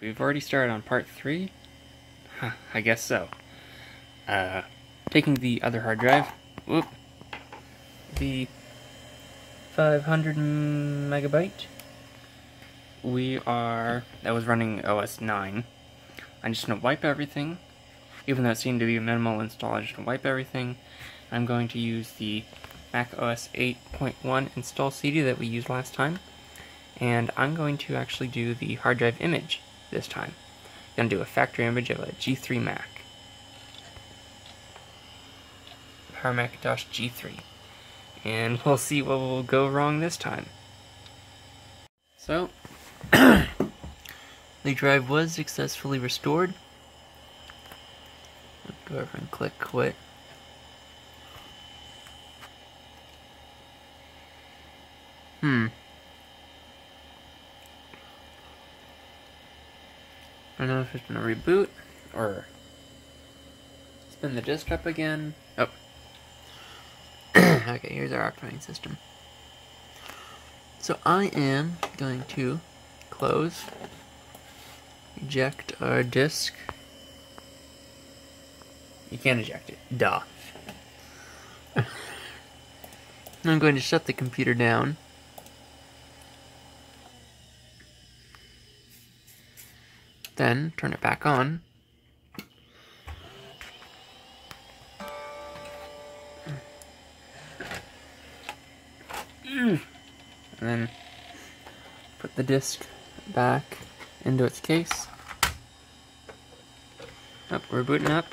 we've already started on part 3? Huh, I guess so. Taking the other hard drive, whoop, the 500 megabyte, that was running OS 9. I'm just going to wipe everything, even though it seemed to be a minimal install. I'm just going to wipe everything. I'm going to use the Mac OS 8.1 install CD that we used last time, and I'm going to actually do the hard drive image this time. I'm going to do a factory image of a G3 Mac. Power Macintosh G3. And we'll see what will go wrong this time. So, the drive was successfully restored. Let's go over and click quit. I don't know if it's gonna reboot or spin the disk up again. Oh. Okay, here's our operating system. So I am going to close, eject our disk. You can't eject it. Duh. I'm going to shut the computer down. Then turn it back on. And then put the disk back into its case. Oh, we're booting up.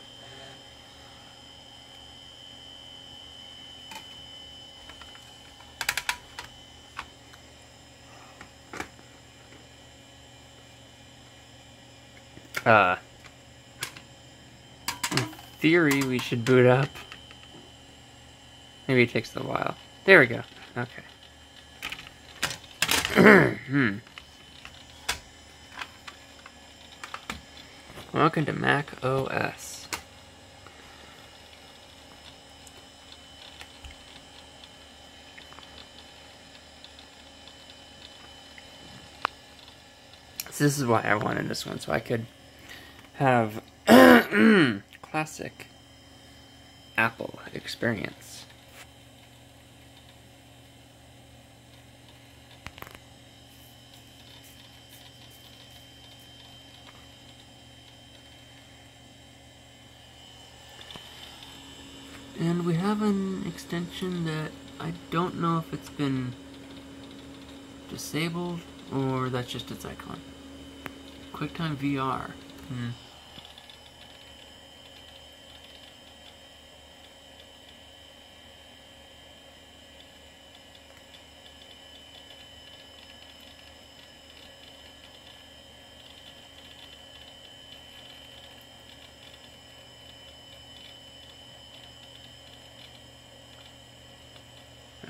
In theory, we should boot up. Maybe it takes a while. There we go. Okay. Welcome to Mac OS. So this is why I wanted this one, so I could have classic Apple experience. And we have an extension that I don't know if it's been disabled or that's just its icon. QuickTime VR.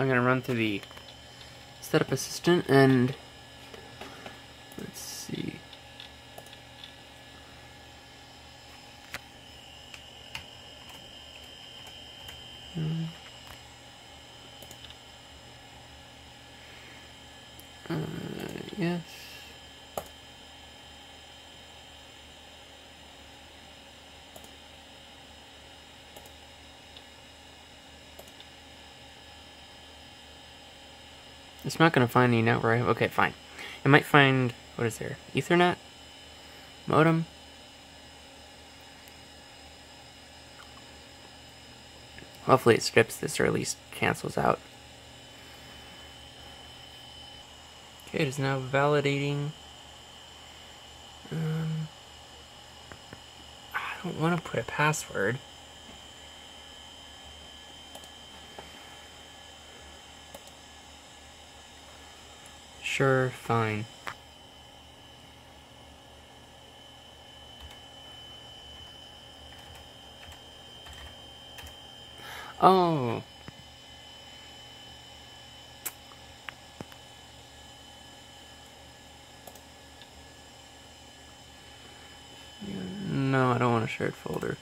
I'm going to run through the setup assistant and let's see. Yes. It's not going to find any network. Okay, fine. It might find, what is there? Ethernet? Modem? Hopefully it strips this or at least cancels out. Okay, it is now validating. I don't want to put a password. Sure, fine. Oh. No, I don't want a shared folder.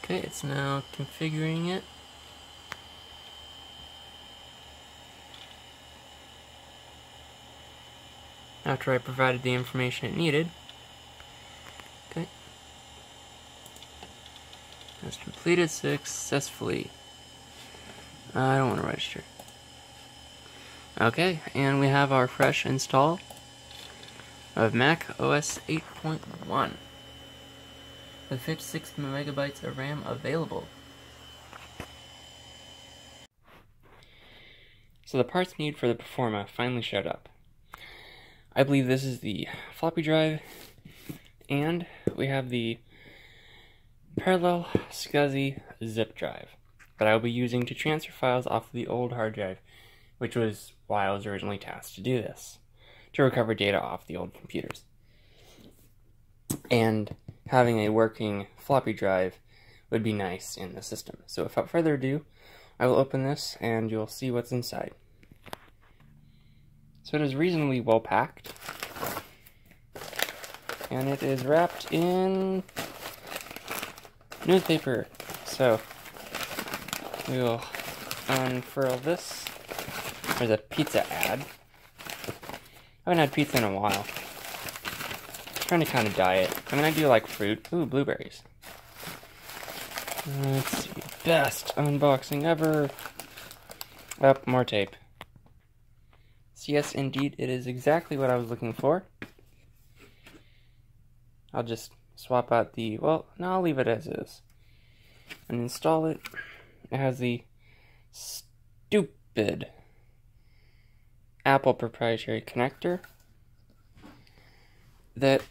Okay, it's now configuring it. After I provided the information it needed. Okay. It's completed successfully. I don't want to register. Okay, and we have our fresh install of Mac OS 8.1 with 56 megabytes of RAM available. So the parts needed for the Performa finally showed up. I believe this is the floppy drive, and we have the parallel SCSI zip drive that I will be using to transfer files off of the old hard drive, which was why I was originally tasked to do this, to recover data off the old computers. And having a working floppy drive would be nice in the system. So without further ado, I will open this and you'll see what's inside. So it is reasonably well packed, and it is wrapped in newspaper. So we will unfurl this. There's a pizza ad. I haven't had pizza in a while. I'm trying to kind of diet. I mean, I do like fruit. Ooh, blueberries. Let's see. Best unboxing ever. Up, more tape. So yes, indeed, it is exactly what I was looking for. I'll just swap out the, well, no, I'll leave it as is. And install it. It has the stupid Apple proprietary connector that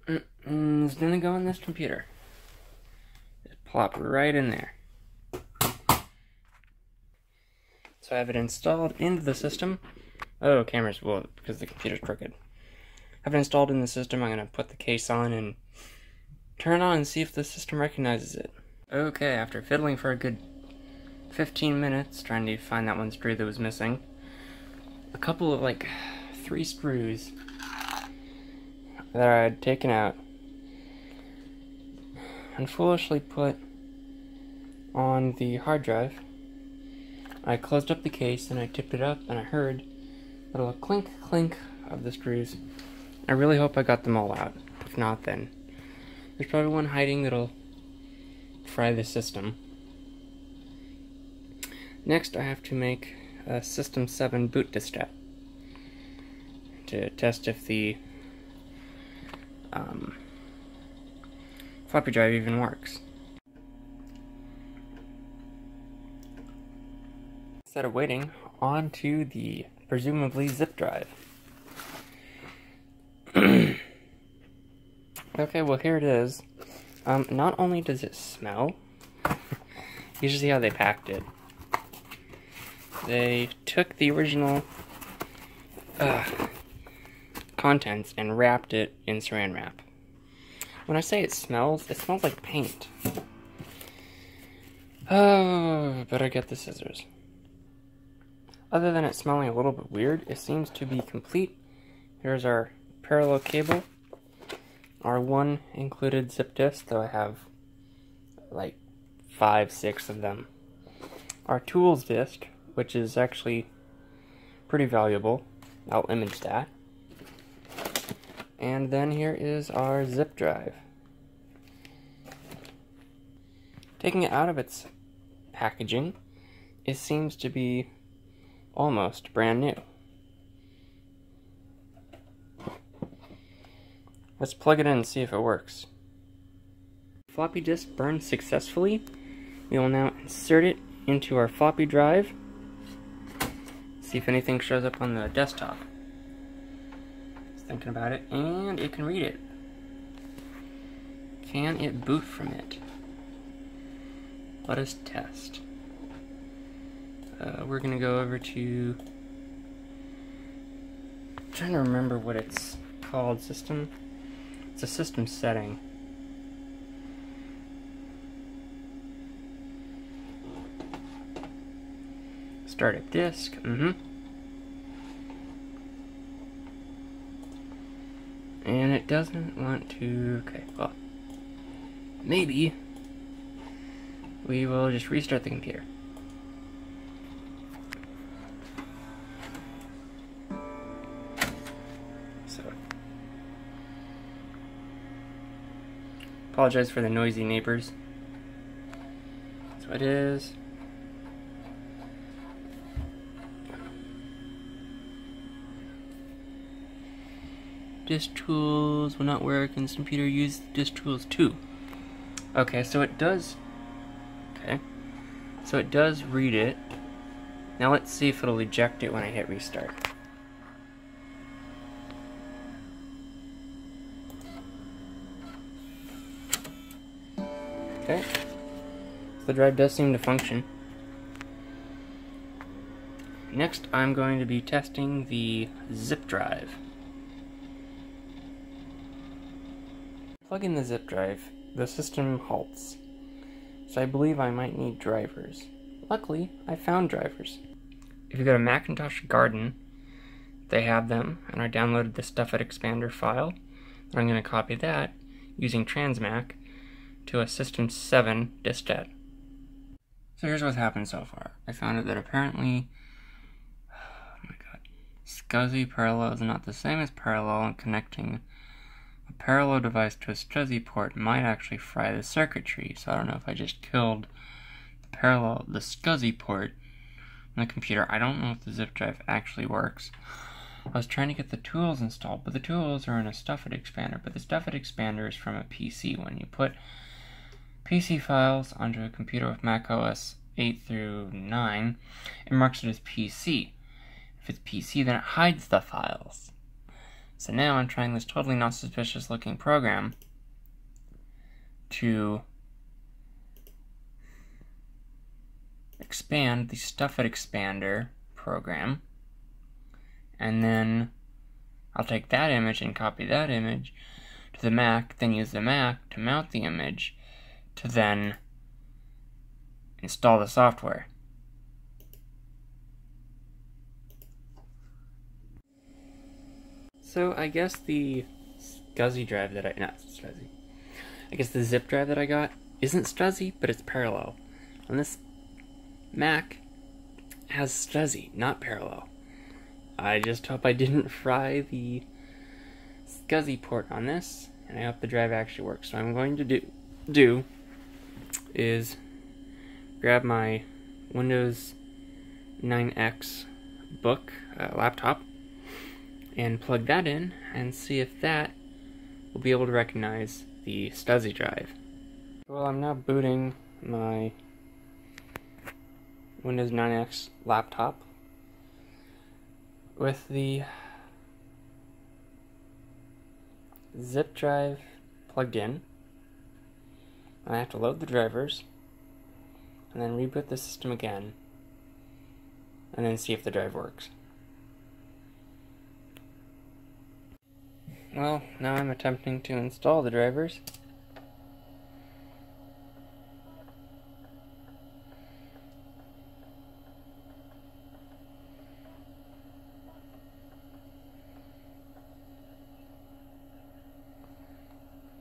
is going to go in this computer. Just plop right in there. So I have it installed into the system. Oh, cameras, well, because the computer's crooked. I have it installed in the system. I'm going to put the case on and turn it on and see if the system recognizes it. Okay, after fiddling for a good 15 minutes trying to find that one screw that was missing, a couple of, 3 screws that I had taken out and foolishly put on the hard drive. I closed up the case and I tipped it up and I heard a little clink clink of the screws. I really hope I got them all out. If not, then there's probably one hiding that'll fry the system. Next, I have to make a System 7 boot diskette to test if the floppy drive even works. Instead of waiting, on to the presumably zip drive. Okay, well here it is. Not only does it smell, you should see how they packed it. They took the original contents and wrapped it in saran wrap. When I say it smells like paint. Oh, better get the scissors. Other than it smelling a little bit weird, it seems to be complete. Here's our parallel cable, our one included zip disk, though I have 5, 6 of them. Our tools disk, which is actually pretty valuable. I'll image that. And then here is our zip drive. Taking it out of its packaging, it seems to be almost brand new. Let's plug it in and see if it works. Floppy disk burned successfully. We will now insert it into our floppy drive. See if anything shows up on the desktop. Just thinking about it, and it can read it. Can it boot from it? Let us test. We're gonna go over to, I'm trying to remember what it's called. System. It's a system setting. Start a disk. And it doesn't want to. Okay, well, maybe we will just restart the computer. So, apologize for the noisy neighbors. So it is. Disk tools will not work in this computer. Use disk tools too. Okay, so it does. Okay, so it does read it. Now let's see if it'll eject it when I hit restart. Okay, so the drive does seem to function. Next, I'm going to be testing the zip drive. Plug in the zip drive, the system halts. So I believe I might need drivers. Luckily, I found drivers. If you go to Macintosh Garden, they have them, and I downloaded the StuffIt Expander file. I'm going to copy that using Transmac to a System 7 diskette. So here's what's happened so far. I found out that apparently, oh my god, SCSI parallel is not the same as parallel, and connecting a parallel device to a SCSI port might actually fry the circuitry. So I don't know if I just killed the SCSI port on the computer. I don't know if the zip drive actually works. I was trying to get the tools installed, but the tools are in a StuffIt Expander. But the StuffIt Expander is from a PC. When you put PC files onto a computer with Mac OS 8 through 9, it marks it as PC. If it's PC, then it hides the files. So now I'm trying this totally not suspicious looking program to expand the StuffIt Expander program, and then I'll take that image and copy that image to the Mac, then use the Mac to mount the image to then install the software. So I guess the SCSI drive that I guess the zip drive that I got isn't SCSI, but it's parallel. And this Mac has SCSI, not parallel. I just hope I didn't fry the SCSI port on this, and I hope the drive actually works. So what I'm going to do is grab my Windows 9X book laptop and plug that in and see if that will be able to recognize the SCSI drive. Well, I'm now booting my Windows 9X laptop with the zip drive plugged in. I have to load the drivers and then reboot the system again and then see if the drive works. Well, now I'm attempting to install the drivers.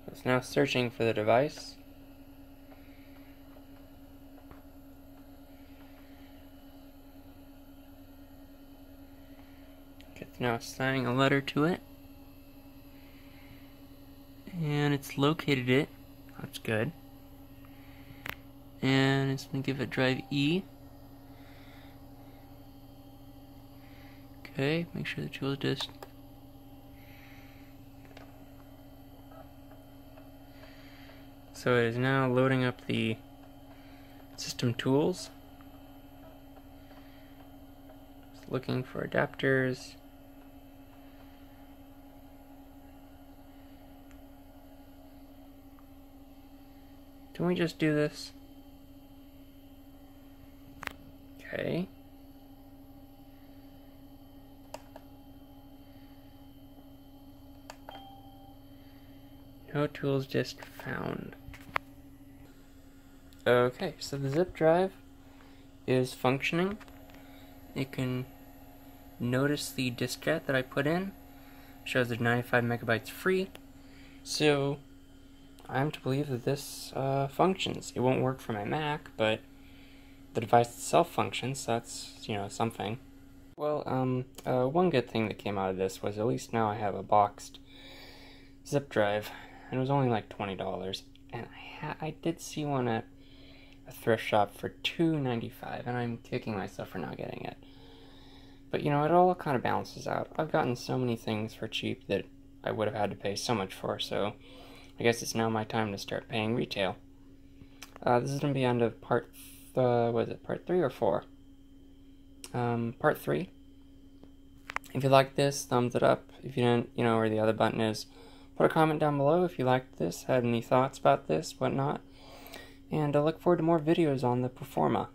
It's now searching for the device. It's now assigning a letter to it. And it's located it. That's good. And it's going to give it drive E. Okay, make sure the tool is just. So it is now loading up the system tools. It's looking for adapters. Can we just do this? Okay. No tools just found. Okay, so the zip drive is functioning. You can notice the diskette that I put in. Shows there's 95 megabytes free. So I'm to believe that this functions. It won't work for my Mac, but the device itself functions, so that's, something. Well, one good thing that came out of this was at least now I have a boxed zip drive, and it was only like $20, and I did see one at a thrift shop for $2.95, and I'm kicking myself for not getting it. But it all kind of balances out. I've gotten so many things for cheap that I would have had to pay so much for, so I guess it's now my time to start paying retail. This is going to be end of part 3 or 4? Part 3. If you liked this, thumbs it up. If you didn't, where the other button is, put a comment down below if you liked this, had any thoughts about this, whatnot. And I look forward to more videos on the Performa.